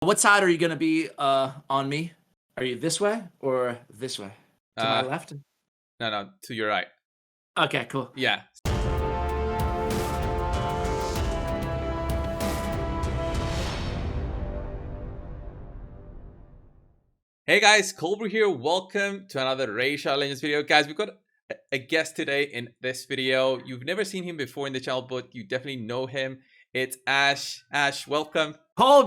What side are you gonna be on me? Are you this way or this way? To my Uh, left? no, to your right. Okay, cool. Yeah. Hey guys, coldbrew here. Welcome to another Racial Legends video. Guys, we've got a guest today in this video. You've never seen him before in the channel, but you definitely know him. It's Ash. Ash, welcome.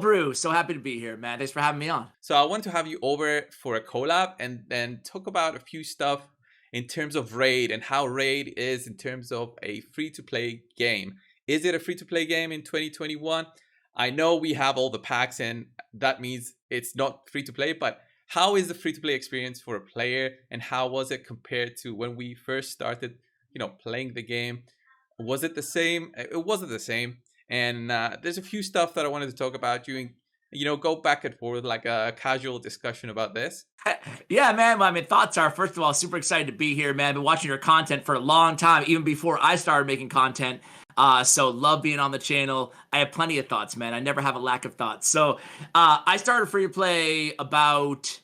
Brew, so happy to be here, man. Thanks for having me on. So I want to have you over for a collab and then talk about a few stuff in terms of Raid and how Raid is in terms of a free-to-play game. Is it a free-to-play game in 2021? I know we have all the packs and that means it's not free-to-play, but how is the free-to-play experience for a player and how was it compared to when we first started, playing the game? Was it the same? It wasn't the same. And there's a few stuff that I wanted to talk about during, go back and forth like a casual discussion about this. Yeah, man. Well, I mean, thoughts are, first of all, super excited to be here, man. I've been watching your content for a long time, even before I started making content. So love being on the channel. I have plenty of thoughts, man. I never have a lack of thoughts. So I started free to play about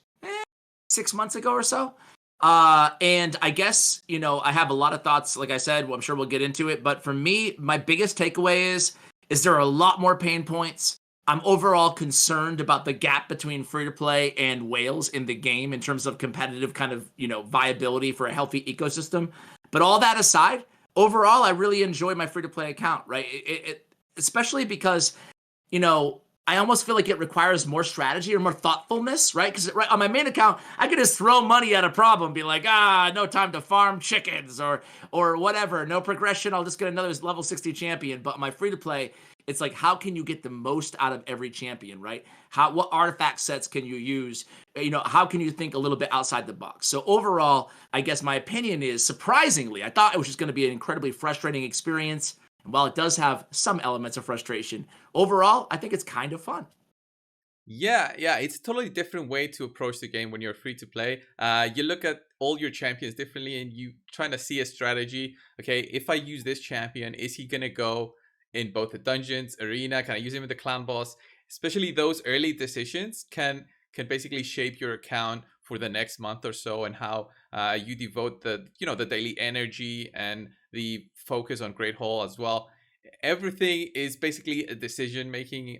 6 months ago or so. And I guess, I have a lot of thoughts. Like I said, well, I'm sure we'll get into it. But for me, my biggest takeaway is there are a lot more pain points. I'm overall concerned about the gap between free to play and whales in the game in terms of competitive kind of, viability for a healthy ecosystem. But all that aside, overall, I really enjoy my free to play account, right? Especially because, I almost feel like it requires more strategy or more thoughtfulness, right? Because right on my main account, I could just throw money at a problem, be like, no time to farm chickens or whatever, no progression. I'll just get another level 60 champion. But my free to play, it's like, how can you get the most out of every champion, right? What artifact sets can you use? How can you think a little bit outside the box? So overall, I guess my opinion is, surprisingly, I thought it was just going to be an incredibly frustrating experience. And while it does have some elements of frustration, overall, I think it's kind of fun. Yeah, it's a totally different way to approach the game when you're free to play. You look at all your champions differently and you trying to see a strategy. Okay, if I use this champion, is he going to go in both the dungeons, arena? Can I use him in the clan boss? Especially those early decisions can basically shape your account for the next month or so, and how you devote the daily energy and the focus on Great Hall as well. Everything is basically a decision making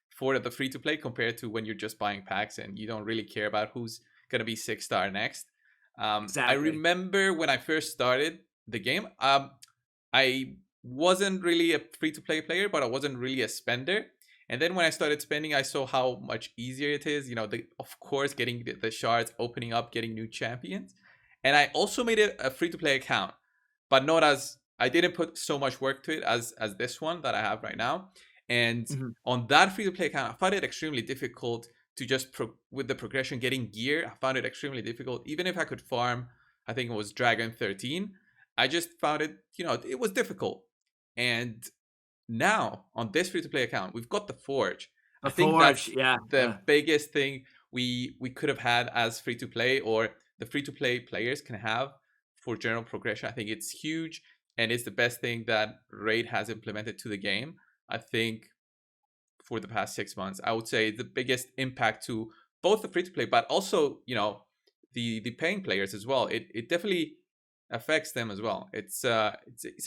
for the free to play compared to when you're just buying packs and you don't really care about who's gonna be 6-star next. I Exactly. remember when I first started the game, I wasn't really a free to play player, but I wasn't really a spender. And then when I started spending, I saw how much easier it is. Of course, getting the shards, opening up, getting new champions. And I also made it a free to play account, but not as I didn't put so much work to it as this one that I have right now. And Mhm. on that free to play account, I found it extremely difficult to just with the progression getting gear. I found it extremely difficult, even if I could farm. I think it was Dragon 13. I just found it, it was difficult. And now on this free to play account, we've got the Forge. I The think Forge, that's yeah, the yeah. biggest thing we could have had as free to play, or the free to play players can have for general progression. I think it's huge and it's the best thing that Raid has implemented to the game. I think for the past 6 months, I would say the biggest impact to both the free to play, but also the paying players as well. It definitely affects them as well. It's a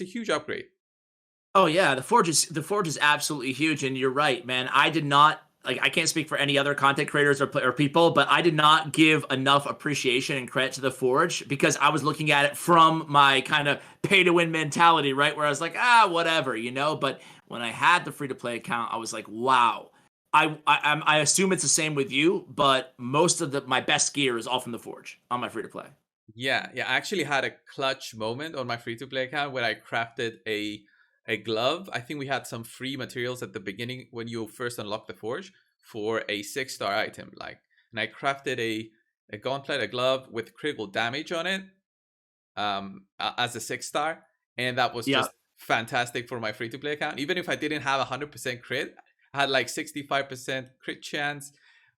huge upgrade. Oh yeah, the Forge is absolutely huge, and you're right, man. I did not like. I can't speak for any other content creators or people, but I did not give enough appreciation and credit to the Forge because I was looking at it from my kind of pay to win mentality, right? Where I was like, whatever, But when I had the free to play account, I was like, wow. I assume it's the same with you, but most of my best gear is all from the Forge on my free to play. Yeah. I actually had a clutch moment on my free to play account where I crafted a glove. I think we had some free materials at the beginning when you first unlock the forge for a 6-star item, and I crafted a gauntlet, a glove with critical damage on it, as a 6-star, and that was Yeah, just fantastic for my free to play account. Even if I didn't have 100% crit, I had like 65% crit chance,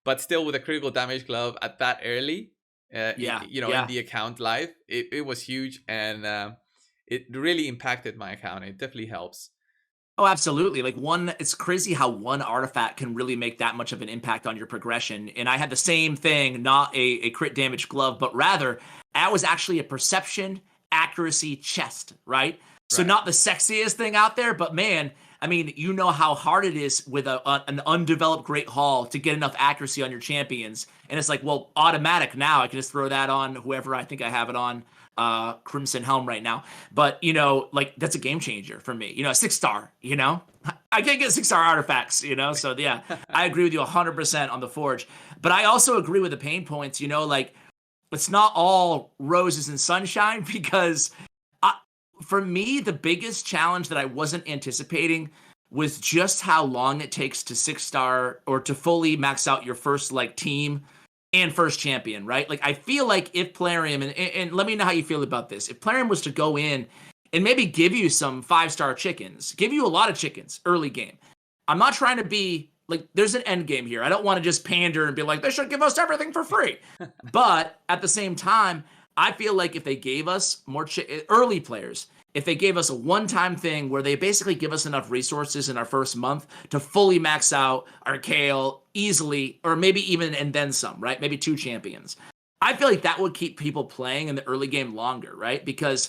but still with a critical damage glove at that early, yeah, in yeah. the account live, it was huge, and it really impacted my account. It definitely helps. Oh, absolutely. Like it's crazy how one artifact can really make that much of an impact on your progression. And I had the same thing, not a crit damage glove, but rather that was actually a perception accuracy chest, right? So Right. not the sexiest thing out there, but man, I mean, you know how hard it is with an undeveloped Great Hall to get enough accuracy on your champions. And it's like, well, automatic now. I can just throw that on whoever I think I have it on, Crimson Helm right now. But like that's a game changer for me. A 6-star. I can't get 6-star artifacts. So yeah, I agree with you 100% on the Forge. But I also agree with the pain points. Like it's not all roses and sunshine because for me, the biggest challenge that I wasn't anticipating was just how long it takes to 6-star or to fully max out your first like team and first champion, right? Like I feel like if Plarium and let me know how you feel about this. If Plarium was to go in and maybe give you some 5-star chickens, give you a lot of chickens early game. I'm not trying to be like there's an end game here. I don't want to just pander and be like they should give us everything for free. But at the same time, I feel like if they gave us more early players, if they gave us a one-time thing where they basically give us enough resources in our first month to fully max out our Kale easily, or maybe even and then some, right? Maybe 2 champions. I feel like that would keep people playing in the early game longer, right? Because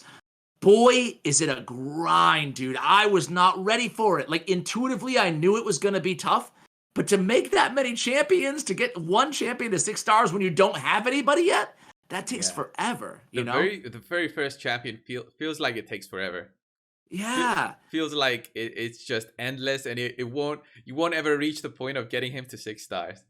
boy, is it a grind, dude. I was not ready for it. Like intuitively, I knew it was going to be tough, but to make that many champions, to get one champion to 6 stars when you don't have anybody yet, that takes Yeah. forever, The very first champion feels like it takes forever. Yeah. Feels like it's just endless, and you won't ever reach the point of getting him to 6 stars.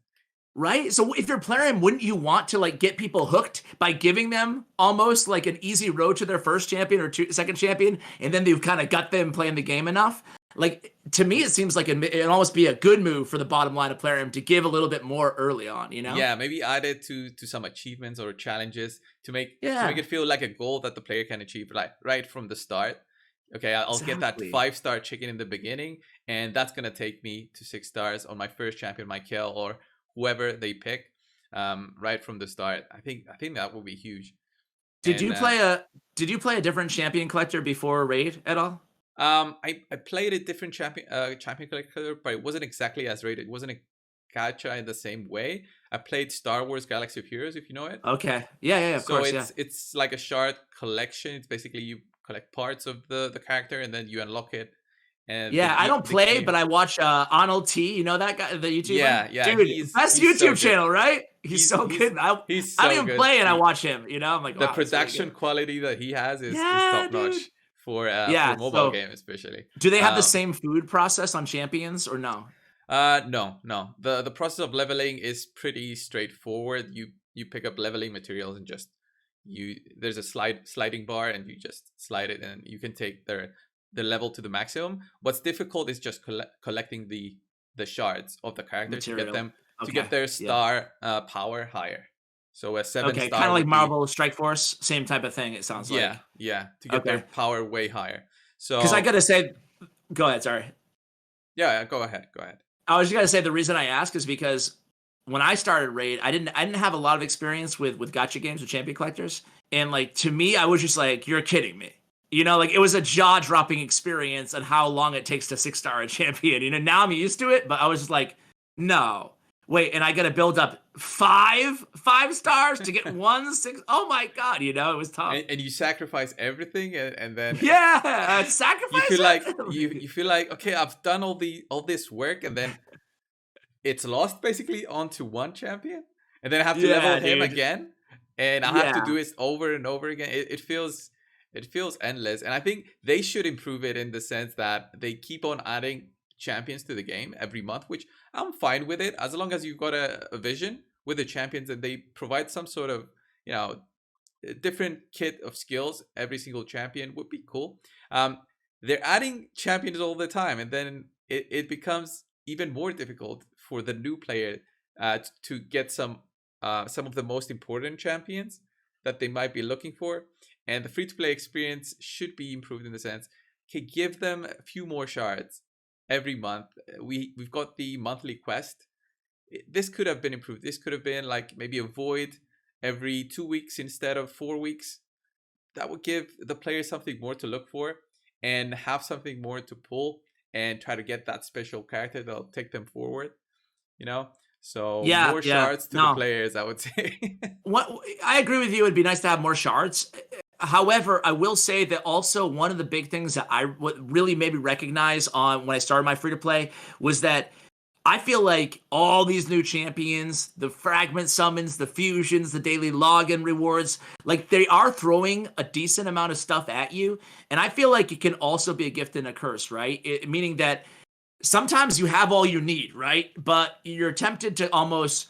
Right? So if you're playing, wouldn't you want to like get people hooked by giving them almost like an easy road to their first champion or second champion, and then you've kind of got them playing the game enough? Like to me, it seems like it'd almost be a good move for the bottom line of Plarium to give a little bit more early on. Yeah, maybe add it to some achievements or challenges to make Yeah, it feel like a goal that the player can achieve right from the start. Okay, I'll get that exactly. 5-star chicken in the beginning, and that's gonna take me to 6 stars on my first champion, Michael, or whoever they pick, right from the start. I think that would be huge. Did you And play a Did you play a different champion collector before Raid at all? I played a different champion collector, but it wasn't exactly as rated. It wasn't a gacha in the same way. I played Star Wars Galaxy of Heroes, if you know it. Okay. Yeah, yeah, of So course, yeah. it's like a shard collection. It's basically you collect parts of the character and then you unlock it. And Yeah, I don't the play, game. but I watch Arnold T. You know that guy, the YouTuber? Yeah, Dude, best he's so YouTube good. channel, right? He's He's so he's good. I he's I don't so even good. play and I watch him. I'm like, The wow, that's really production good. quality that he has is Yeah, top dude. notch for Yeah. a mobile So, game especially. do they have the Um, same food process on champions or no? no, no. The process of leveling is pretty straightforward. You pick up leveling materials and just there's a sliding bar and you just slide it and you can take the level to the maximum. What's difficult is just collecting the shards of the character to get Material. them to Okay. get their Yeah. star power higher. So a seven Okay. Kind star of like would be, Marvel Strike Force, same type of thing. It sounds yeah, like. yeah, to get their Okay. power way higher. Because I So gotta say, go ahead. Sorry. yeah, go ahead, go ahead. I was just gonna say the reason I ask is because when I started Raid, I didn't have a lot of experience with gacha games with champion collectors, and like to me, I was just like, you're kidding me. Like it was a jaw dropping experience on how long it takes to 6-star a champion. Now I'm used to it, but I was just like, no, wait, and I got to build up 5 stars to get one six. Oh my god, it was tough. And you sacrifice everything and then Yeah, you sacrifice feel like it. you feel like, okay, I've done all this work, and then it's lost basically onto one champion, and then I have to level Yeah, him dude. again, and I have to Yeah, do it over and over again. It feels endless, and I think they should improve it in the sense that they keep on adding champions to the game every month, which I'm fine with it as long as you've got a vision with the champions and they provide some sort of, you know a different kit of skills. Every single champion would be cool. Um, they're adding champions all the time, and then it becomes even more difficult for the new player to get some of the most important champions that they might be looking for. And the free to play experience should be improved in the sense, okay, give them a few more shards every month. We've got the monthly quest. This could have been improved. This could have been like maybe a void every 2 weeks instead of 4 weeks. That would give the player something more to look for and have something more to pull. and try to get that special character that'll take them forward, you know? So Yeah, more yeah. shards to the No. players, I would say. What I agree with you. It'd be nice to have more shards. However, I will say that also one of the big things that what really made me recognize on when I started my free to play was that I feel like all these new champions, the fragment summons, the fusions, the daily login rewards, like they are throwing a decent amount of stuff at you. And I feel like it can also be a gift and a curse, right? Meaning that sometimes you have all you need, right? But you're tempted to almost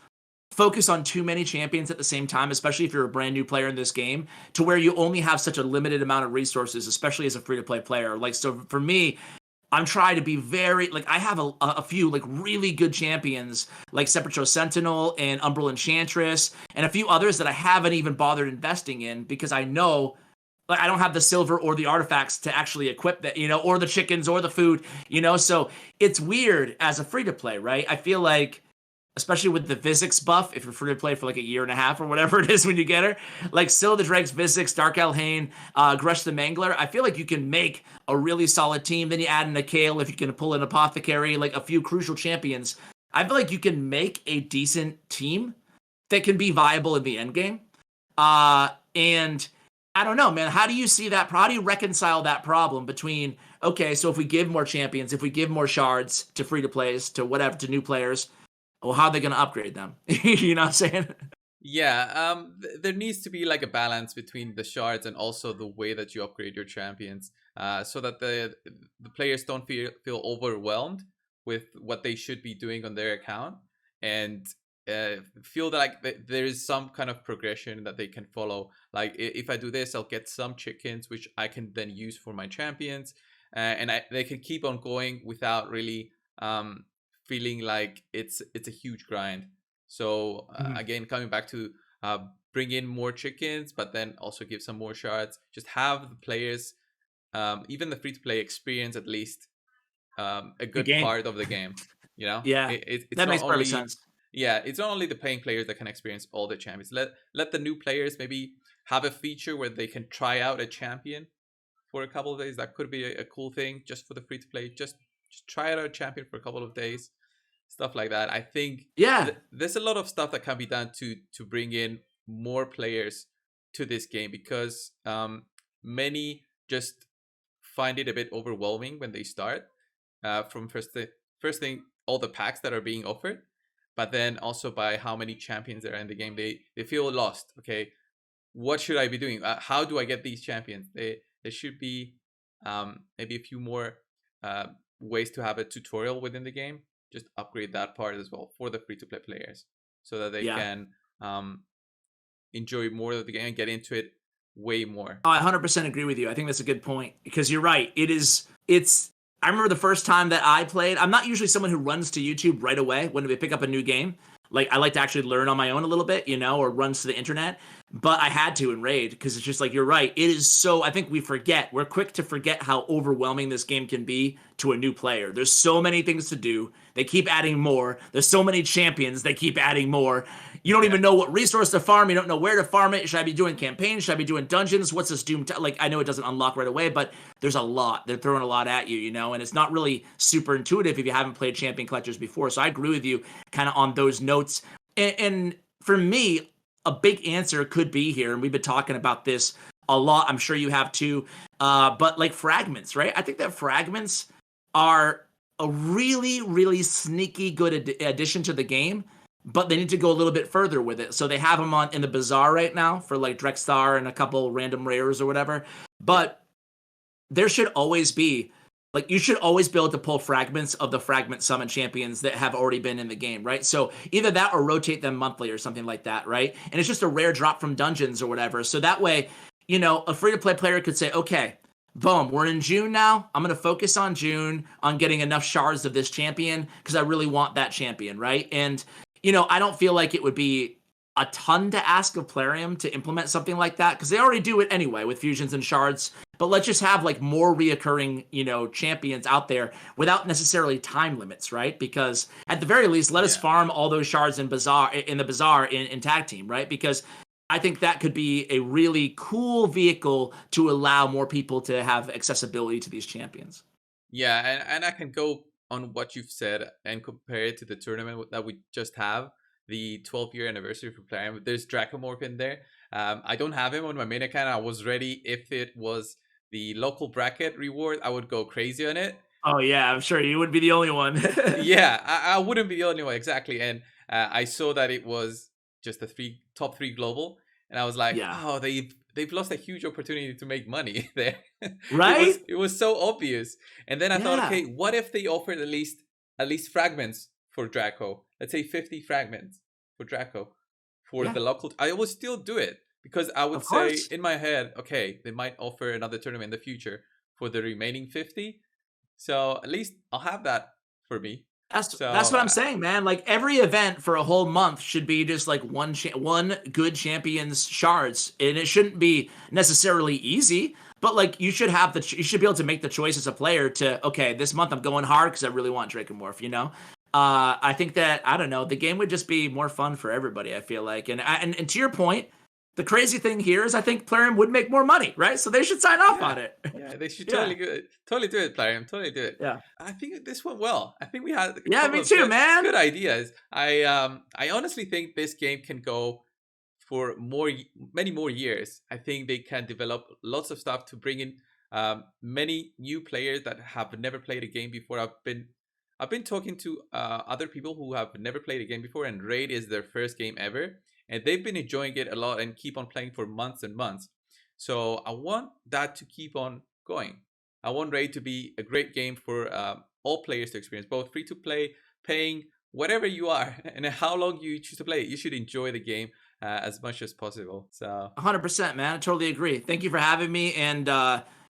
focus on too many champions at the same time, especially if you're a brand new player in this game, to where you only have such a limited amount of resources, especially as a free-to-play player. Like, so for me, I'm trying to be very, like, I have a few, like, really good champions, like Sepulchral Sentinel and Umbral Enchantress, and a few others that I haven't even bothered investing in because I know, like, I don't have the silver or the artifacts to actually equip that, or the chickens or the food, so it's weird as a free-to-play, right? I feel like, especially with the physics buff, if you're free to play for like a year and a half or whatever it is when you get her, like Scylla the Dregs physics, Dark Elhane, Grush the Mangler, I feel like you can make a really solid team. Then you add in a Kale if you can pull an Apothecary, like a few crucial champions. I feel like you can make a decent team that can be viable in the end game. And I don't know, man. How do you see that? How do you reconcile that problem between, okay, so if we give more champions, if we give more shards to free to plays, to whatever, to new players, well, how are they going to upgrade them? You know what I'm saying? Yeah, there needs to be like a balance between the shards and also the way that you upgrade your champions, so that the players don't feel overwhelmed with what they should be doing on their account, and feel that like there is some kind of progression that they can follow. Like if I do this, I'll get some chickens which I can then use for my champions, and they can keep on going without really feeling like it's a huge grind. So again, coming back to bring in more chickens, but then also give some more shards. Just have the players, even the free-to-play experience at least a good part of the game. Yeah, it's that not makes only perfect sense. it's not only the playing players that can experience all the champions. Let the new players maybe have a feature where they can try out a champion for a couple of days. That could be a cool thing just for the free-to-play. Just try out a champion for a couple of days. Stuff like that. I think there's a lot of stuff that can be done to bring in more players to this game, because many just find it a bit overwhelming when they start, from first thing, all the packs that are being offered, but then also by how many champions there are in the game. They feel lost. Okay, what should I be doing? How do I get these champions? There should be maybe a few more ways to have a tutorial within the game. Just upgrade that part as well for the free-to-play players, so that they can enjoy more of the game and get into it way more. I 100% agree with you. I think that's a good point, because you're right. I remember the first time that I played, I'm not usually someone who runs to YouTube right away when we pick up a new game. Like, I like to actually learn on my own a little bit, or runs to the internet. But I had to in Raid, because it's just like, you're right. It is so, I think we're quick to forget how overwhelming this game can be to a new player. There's so many things to do. They keep adding more. There's so many champions. They keep adding more. You don't even know what resource to farm. You don't know where to farm it. Should I be doing campaigns? Should I be doing dungeons? What's this Doom? Like, I know it doesn't unlock right away, but there's a lot. They're throwing a lot at you, and it's not really super intuitive if you haven't played Champion Collectors before. So I agree with you kind of on those notes. And for me, a big answer could be here, and we've been talking about this a lot. I'm sure you have too. But like fragments, right? I think that fragments are a really, really sneaky good addition to the game, but they need to go a little bit further with it. So they have them in the bazaar right now for like Drexstar and a couple random rares or whatever. But there should always be, like, you should always be able to pull fragments of the fragment summon champions that have already been in the game, right? So either that or rotate them monthly or something like that, right? And it's just a rare drop from dungeons or whatever. So that way, a free-to-play player could say, okay, boom, we're in June now. I'm going to focus on June, on getting enough shards of this champion because I really want that champion, right? And, I don't feel like it would be a ton to ask of Plarium to implement something like that, because they already do it anyway with fusions and shards. But let's just have like more reoccurring, champions out there without necessarily time limits, right? Because at the very least, let us farm all those shards in the bazaar in tag team, right? Because I think that could be a really cool vehicle to allow more people to have accessibility to these champions. Yeah, and I can go on what you've said and compare it to the tournament that we just have, the 12-year anniversary for Plarium. There's Dracomorph in there. I don't have him on my main account. I was ready. If it was the local bracket reward, I would go crazy on it. Oh yeah, I'm sure you wouldn't be the only one. Yeah, I wouldn't be the only one, exactly. And I saw that it was just the top three global, and I was like, Yeah. oh, they've lost a huge opportunity to make money there. Right? It was so obvious. And then I thought, Yeah. okay, what if they offered at least fragments for Draco? Let's say 50 fragments for Draco for Yeah. the local. I would still do it because I would Of say course. in my head, okay, they might offer another tournament in the future for the remaining 50. So at least I'll have that for me. So That's what I'm saying, man. Like every event for a whole month should be just like one good champions shards, and it shouldn't be necessarily easy. But like you should have you should be able to make the choice as a player to okay, this month I'm going hard because I really want Dracomorph. You know, I think that I don't know the game would just be more fun for everybody. I feel like, and to your point, the crazy thing here is I think Plarium would make more money, right? So they should sign off yeah, on it. yeah, they should Yeah, totally do it, Plarium. Totally do it. yeah, I think this went well. I think we had a yeah. couple Me of too, good man. ideas. I honestly think this game can go for many more years. I think they can develop lots of stuff to bring in many new players that have never played a game before. I've been talking to other people who have never played a game before, and Raid is their first game ever, and they've been enjoying it a lot and keep on playing for months and months. So I want that to keep on going. I want Raid to be a great game for all players to experience, both free to play, paying, whatever you are, and how long you choose to play it. You should enjoy the game as much as possible. So 100%, man. I totally agree. Thank you for having me. And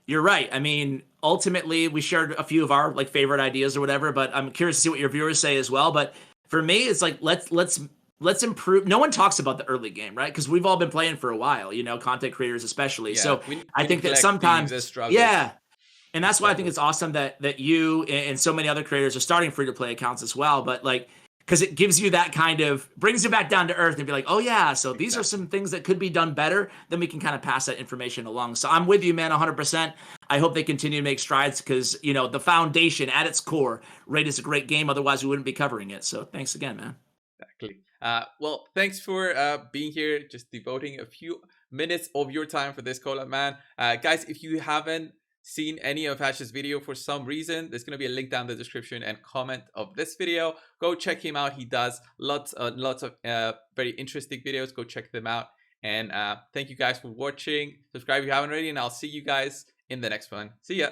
you're right. I mean, ultimately, we shared a few of our like favorite ideas or whatever. But I'm curious to see what your viewers say as well. But for me, it's like let's improve. No one talks about the early game, right? Because we've all been playing for a while. You know, content creators especially. yeah, So I we think that neglect the sometimes, struggles. yeah, and The that's why I think it's struggles. awesome that you and so many other creators are starting free to play accounts as well. But like, because it gives you that kind of brings you back down to earth and be like, oh yeah, so these are Exactly. some things that could be done better. Then we can kind of pass that information along. So I'm with you, man, 100%. I hope they continue to make strides because you know the foundation at its core, Raid is a great game. Otherwise, we wouldn't be covering it. So thanks again, man. Exactly. Well, thanks for being here, just devoting a few minutes of your time for this collab, man. Guys, if you haven't seen any of Hash's video for some reason, there's going to be a link down in the description and comment of this video. Go check him out. He does lots of very interesting videos. Go check them out. And thank you guys for watching. Subscribe if you haven't already, and I'll see you guys in the next one. See ya.